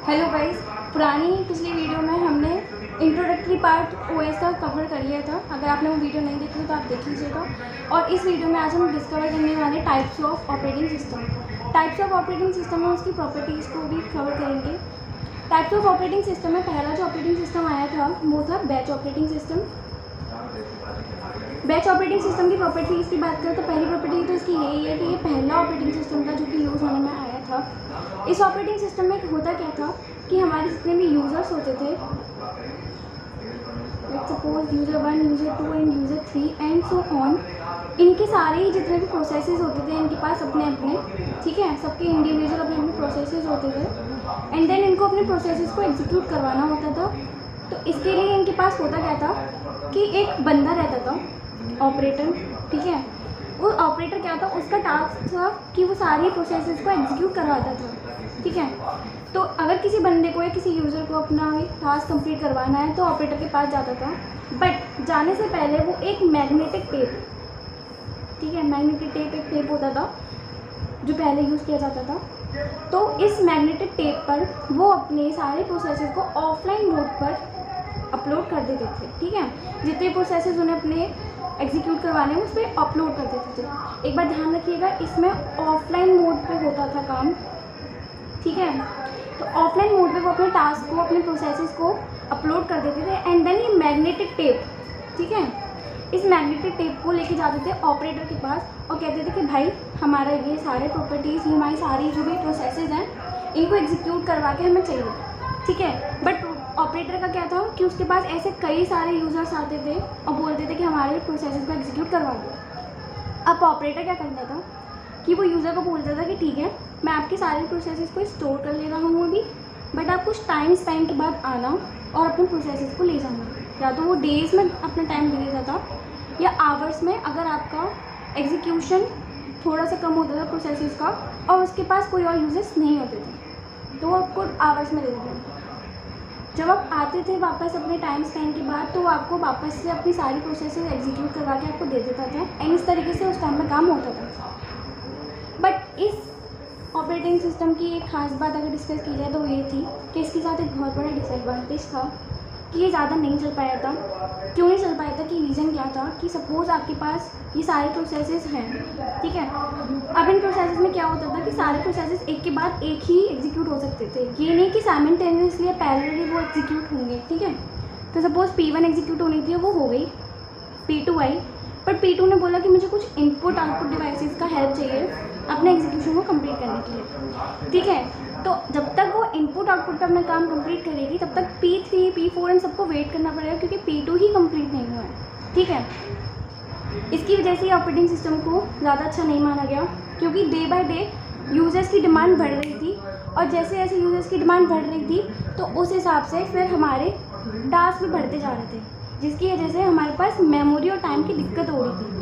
Hello guys, पिछली video में हमने इंट्रोडक्टरी पार्ट ओएस का कवर कर लिया था। अगर आपने वो वीडियो नहीं देखी तो आप देख लीजिएगा। और इस वीडियो में आज हम डिस्कवर करने वाले types of operating system. Types of operating system में उसकी प्रॉपर्टीज़ को भी कवर करेंगे। टाइप्स ऑफ ऑपरेटिंग सिस्टम में पहला जो ऑपरेटिंग सिस्टम आया था वो था batch operating system. Batch operating system की प्रॉपर्टीज़ की बात करें तो पहली प्रॉपर्टी तो इसकी यही है कि ये पहला ऑपरेटिंग सिस्टम था जो कि यूज़ होने में आया था। इस ऑपरेटिंग सिस्टम में होता क्या था कि हमारे जितने भी यूज़र्स होते थे, let's suppose user 1, user 2 end user 3 and so on, इनके सारे ही जितने भी प्रोसेसेस होते थे इनके पास अपने अपने, ठीक है, सबके इंडिविजुअल अपने अपने प्रोसेसेस होते थे एंड देन इनको अपने प्रोसेसेस को एग्जीक्यूट करवाना होता था। तो इसके लिए इनके पास होता क्या था कि एक बंदा रहता था, ऑपरेटर, ठीक है। वो ऑपरेटर क्या था, उसका टास्क था कि वो सारी प्रोसेसेस को एग्जीक्यूट करवाता था, ठीक है। तो अगर किसी बंदे को या किसी यूज़र को अपना टास्क कंप्लीट करवाना है तो ऑपरेटर के पास जाता था, बट जाने से पहले वो एक मैग्नेटिक टेप, ठीक है, मैग्नेटिक टेप एक टेप होता था जो पहले यूज़ किया जाता था। तो इस मैग्नेटिक टेप पर वो अपने सारे प्रोसेसेस को ऑफलाइन मोड पर अपलोड कर देते थे, ठीक है। जितने प्रोसेसेस उन्हें अपने एग्जीक्यूट करवाने हैं उस पर अपलोड कर देते थे। एक बात ध्यान रखिएगा, इसमें ऑफलाइन मोड पे होता था काम, ठीक है। तो ऑफलाइन मोड पे वो अपने टास्क को, अपने प्रोसेसेस को अपलोड कर देते थे एंड देन ये मैग्नेटिक टेप, ठीक है, इस मैग्नेटिक टेप को लेके जाते थे ऑपरेटर के पास और कहते थे कि भाई हमारा ये सारे प्रॉपर्टीज़, हमारी सारी जो भी प्रोसेसेस हैं इनको एग्जीक्यूट करवा के हमें चाहिए, ठीक है। बट ऑपरेटर का क्या था कि उसके पास ऐसे कई सारे यूज़र्स आते थे और बोलते थे कि हमारे प्रोसेसेस को एग्जीक्यूट करवा दो। अब ऑपरेटर क्या करता था कि वो यूज़र को बोलता था कि ठीक है, मैं आपके सारे प्रोसेसेस को स्टोर कर ले रहा हूँ अभी, बट आप कुछ टाइम स्पेंड के बाद आना और अपने प्रोसेसेस को ले जाना। या तो वो डेज़ में अपना टाइम दे देता था या आवर्स में, अगर आपका एग्जीक्यूशन थोड़ा सा कम होता था प्रोसेसेस का और उसके पास कोई और यूजर्स नहीं होते थे तो वो आपको आवर्स में दे देते थे। जब आप आते थे वापस अपने टाइम स्पेंड के बाद तो वो आपको वापस से अपनी सारी प्रोसेसेस एग्जीक्यूट करवा के आपको दे देता था एंड इस तरीके से उस टाइम में काम होता था। बट इस ऑपरेटिंग सिस्टम की एक ख़ास बात अगर डिस्कस की जाए तो वो ये थी कि इसके साथ एक बहुत बड़ा डिसएडवांटेज था कि ये ज़्यादा नहीं चल पाया था। क्यों नहीं चल पाया था कि रीज़न क्या था कि सपोज़ आपके पास ये सारे प्रोसेसेस हैं, ठीक है। अब इन प्रोसेसेस में क्या होता था कि सारे प्रोसेसेस एक के बाद एक ही एग्जीक्यूट हो सकते थे, ये नहीं कि साइमल्टेनियसली या पैरेलली वो एग्जीक्यूट होंगे, ठीक है। तो सपोज़ P1 एग्जीक्यूट होनी थी, वो हो गई, P2 आई, बट P2 ने बोला कि मुझे कुछ इनपुट आउटपुट डिवाइसेस का हेल्प चाहिए अपने एग्जीक्यूशन को कंप्लीट करने के लिए, ठीक है। तो जब तक वो इनपुट आउटपुट पर अपना काम कंप्लीट करेगी तब तक P3, P4 इन सबको वेट करना पड़ेगा क्योंकि P2 ही कंप्लीट नहीं हुआ है, ठीक है। इसकी वजह से ऑपरेटिंग सिस्टम को ज़्यादा अच्छा नहीं माना गया क्योंकि डे बाय डे यूज़र्स की डिमांड बढ़ रही थी और जैसे जैसे यूज़र्स की डिमांड बढ़ रही थी तो उस हिसाब से फिर हमारे टास्क भी बढ़ते जा रहे थे, जिसकी वजह से हमारे पास मेमोरी और टाइम की दिक्कत हो रही थी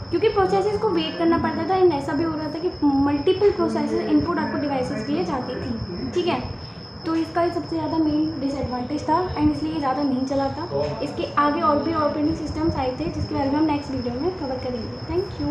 क्योंकि प्रोसेसेस को वेट करना पड़ता था एंड ऐसा भी हो रहा था कि multiple processes input output devices के लिए जाती थी, ठीक है। तो इसका सबसे ज़्यादा मेन डिसएडवांटेज था एंड इसलिए ज़्यादा नहीं चला था। इसके आगे और भी ऑपरेटिंग सिस्टम्स आए थे जिसके बारे में हम नेक्स्ट वीडियो में कवर करेंगे। Thank you.